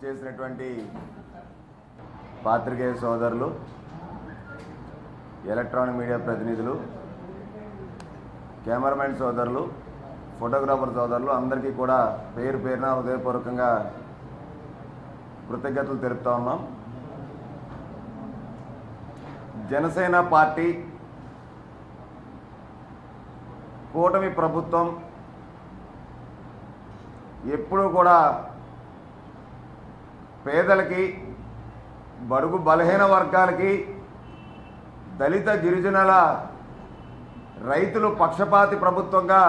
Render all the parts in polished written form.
విచ్చేసినటువంటి పాత్రికేయ సోదరులు, ఎలక్ట్రానిక్ మీడియా ప్రతినిధులు, కెమెరామెన్ సోదరులు, ఫోటోగ్రాఫర్ సోదరులు అందరికీ కూడా పేరు పేరున హృదయపూర్వకంగా కృతజ్ఞతలు తెలుపుతా ఉన్నాం. జనసేన పార్టీ కూటమి ప్రభుత్వం ఎప్పుడూ కూడా పేదలకి, బడుగు బలహీన వర్గాలకి, దళిత గిరిజనుల రైతులు పక్షపాతి ప్రభుత్వంగా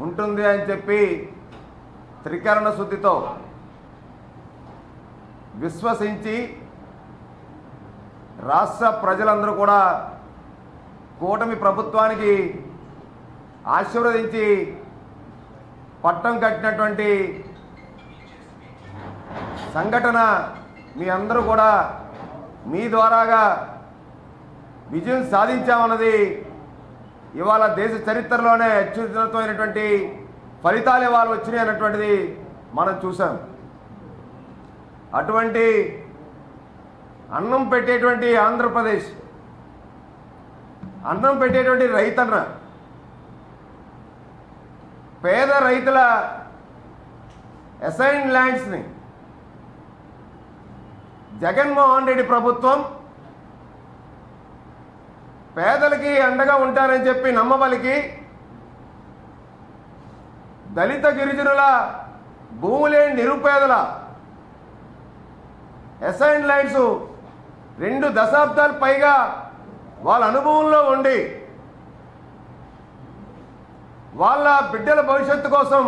ఉంటుంది అని చెప్పి త్రికరణ శుద్ధితో విశ్వసించి రాష్ట్ర ప్రజలందరూ కూడా కూటమి ప్రభుత్వానికి ఆశీర్వదించి పట్టం కట్టినటువంటి సంఘటన మీ అందరూ కూడా మీ ద్వారాగా విజయం సాధించామన్నది ఇవాళ దేశ చరిత్రలోనే అత్యున్నతమైనటువంటి ఫలితాలు ఇవాళ వచ్చినాయి అన్నటువంటిది మనం చూసాం. అటువంటి అన్నం పెట్టేటువంటి ఆంధ్రప్రదేశ్, అన్నం పెట్టేటువంటి రైతన్న, పేద రైతుల అసైన్డ్ ల్యాండ్స్ని జగన్మోహన్ రెడ్డి ప్రభుత్వం పేదలకి అండగా ఉంటారని చెప్పి నమ్మబలికి దళిత గిరిజనుల భూములేని నిరుపేదల అసైన్డ్ ల్యాండ్స్ 2 దశాబ్దాలు పైగా వాళ్ళ అనుభవంలో ఉండి వాళ్ళ బిడ్డల భవిష్యత్తు కోసం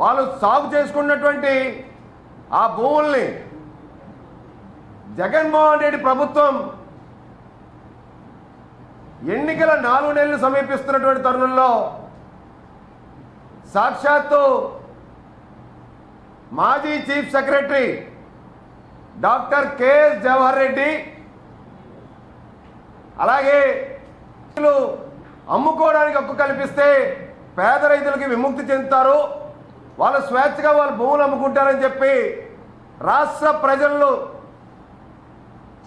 వాళ్ళు సాగు చేసుకున్నటువంటి ఆ భూముల్ని జగన్మోహన్ రెడ్డి ప్రభుత్వం ఎన్నికల 4 నెలలు సమీపిస్తున్నటువంటి తరుణంలో సాక్షాత్తు మాజీ chief secretary doctor KS Jawahar Reddy, అలాగే అమ్ముకోవడానికి హక్కు కల్పిస్తే పేద రైతులకి విముక్తి చెందుతారు, వాళ్ళు స్వేచ్ఛగా వాళ్ళ భూములు అమ్ముకుంటారని చెప్పి రాష్ట్ర ప్రజలను,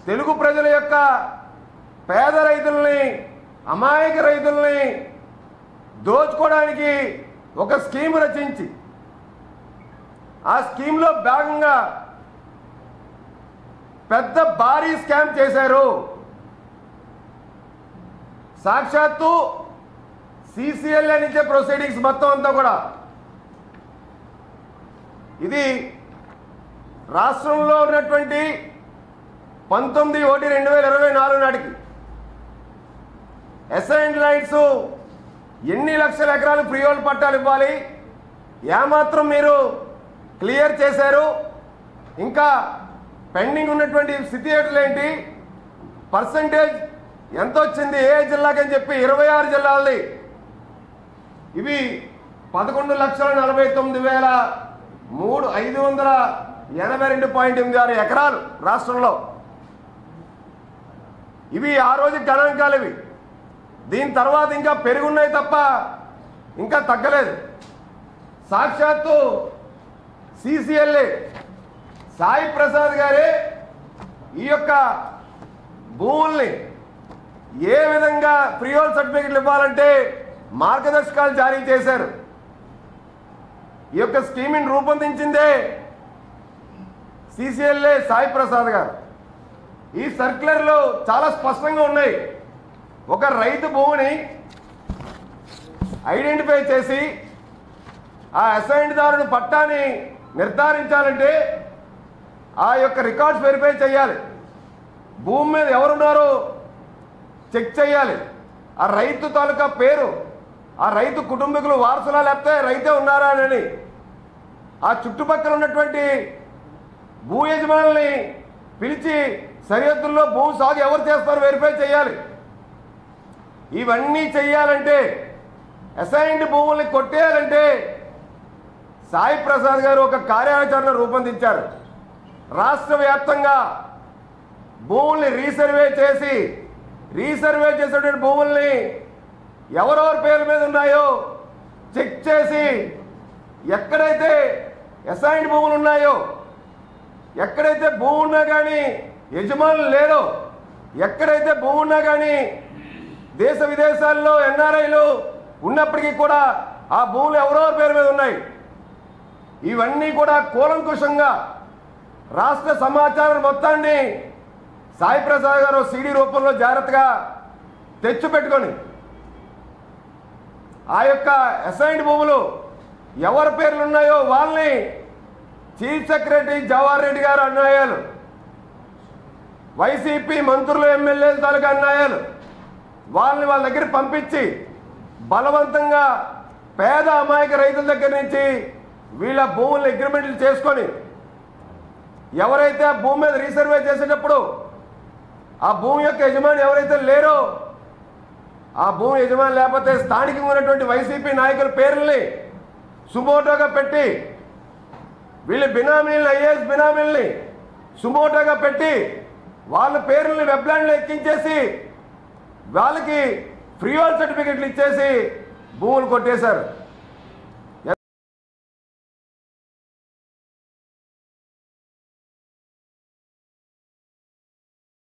తెలుగు ప్రజల యొక్క పేద రైతుల్ని, అమాయక రైతుల్ని దోచుకోవడానికి ఒక స్కీమ్ రచించి ఆ స్కీమ్లో భాగంగా పెద్ద భారీ స్కామ్ చేశారు. సాక్షాత్తు సిసిఎల్ అనిచ్చే ప్రొసీడింగ్స్ మొత్తం అంతా కూడా ఇది రాష్ట్రంలో ఉన్నటువంటి 19/1/2024 నాటికి అసైన్డ్ ల్యాండ్స్ ఎన్ని లక్షల ఎకరాలు ఫ్రీ హోల్డ్ పట్టాలు ఇవ్వాలి, ఏమాత్రం మీరు క్లియర్ చేశారు, ఇంకా పెండింగ్ ఉన్నటువంటి స్థితి ఏంటి, పర్సంటేజ్ ఎంత వచ్చింది ఏ జిల్లాకని చెప్పి 26 జిల్లాలది ఇవి 11,49,582.86 ఎకరాలు రాష్ట్రంలో. ఇవి ఆ రోజు గణాంకాలు. ఇవి దీని తర్వాత ఇంకా పెరుగున్నాయి తప్ప ఇంకా తగ్గలేదు. సాక్షాత్తు సిసిఎల్ఏ సాయి ప్రసాద్ గారే ఈ యొక్క భూముల్ని ఏ విధంగా ఫ్రీ హోల్డ్ సర్టిఫికెట్లు ఇవ్వాలంటే మార్గదర్శకాలు జారీ చేశారు. ఈ యొక్క స్కీమ్ని రూపొందించిందే సిసిఎల్ఏ సాయి ప్రసాద్ గారు. ఈ సర్క్యులర్లో చాలా స్పష్టంగా ఉన్నాయి. ఒక రైతు భూమిని ఐడెంటిఫై చేసి ఆ అసైన్డ్ దారుని పట్టాన్ని నిర్ధారించాలంటే ఆ యొక్క రికార్డ్స్ వెరిఫై చేయాలి, భూమి మీద ఎవరున్నారో చెక్ చేయాలి, ఆ రైతు తాలూకా పేరు, ఆ రైతు కుటుంబీకులు వారసులా లేకపోతే రైతే ఉన్నారా అని ఆ చుట్టుపక్కల ఉన్నటువంటి భూ యజమానుల్ని పిలిచి సరిహద్దుల్లో భూ సాగు ఎవరు చేస్తారో వెరిఫై చేయాలి. ఇవన్నీ చేయాలంటే, అసైన్డ్ భూముల్ని కొట్టేయాలంటే సాయి ప్రసాద్ గారు ఒక కార్యాచరణ రూపొందించారు. రాష్ట్ర వ్యాప్తంగా భూముల్ని రీసర్వే చేసేటువంటి భూముల్ని ఎవరెవరి పేర్ల మీద ఉన్నాయో చెక్ చేసి ఎక్కడైతే అసైన్డ్ భూములు ఉన్నాయో, ఎక్కడైతే భూమి ఉన్నా కానీ యజమానులు లేరో, ఎక్కడైతే భూమి ఉన్నా కానీ దేశ విదేశాల్లో ఎన్ఆర్ఐలు ఉన్నప్పటికీ కూడా ఆ భూములు ఎవరో పేరు మీద ఉన్నాయి. ఇవన్నీ కూడా కూలంకుషంగా రాష్ట్ర సమాచారం మొత్తాన్ని సాయి ప్రసాద్ గారు సీడీ రూపంలో జాగ్రత్తగా తెచ్చిపెట్టుకొని ఆ యొక్క అసైన్డ్ భూములు ఎవరి పేర్లు ఉన్నాయో వాళ్ళని చీఫ్ సెక్రటరీ జవహర్ రెడ్డి గారు అన్యాయాలు, వైసీపీ మంత్రులు ఎమ్మెల్యేల తాలూకా అన్యాయాలు, వాళ్ళని వాళ్ళ దగ్గర పంపించి బలవంతంగా పేద అమాయక రైతుల దగ్గర నుంచి వీళ్ళ భూములను అగ్రిమెంట్లు చేసుకొని ఎవరైతే ఆ భూమి మీద రీసర్వే చేసేటప్పుడు ఆ భూమి యొక్క యజమాని ఎవరైతే లేరో, ఆ భూమి యజమాని లేకపోతే స్థానికంగా ఉన్నటువంటి వైసీపీ నాయకుల పేర్లని సుమోటోగా పెట్టి వీళ్ళ బినామీలని, ఐఏఎస్ బినామీలని సుమోటోగా పెట్టి వాళ్ళ పేర్లని వెబ్లాండ్లో ఎక్కించేసి వాళ్ళకి ఫ్రీ హోల్డ్ సర్టిఫికెట్లు ఇచ్చేసి భూములు కొట్టేశారు.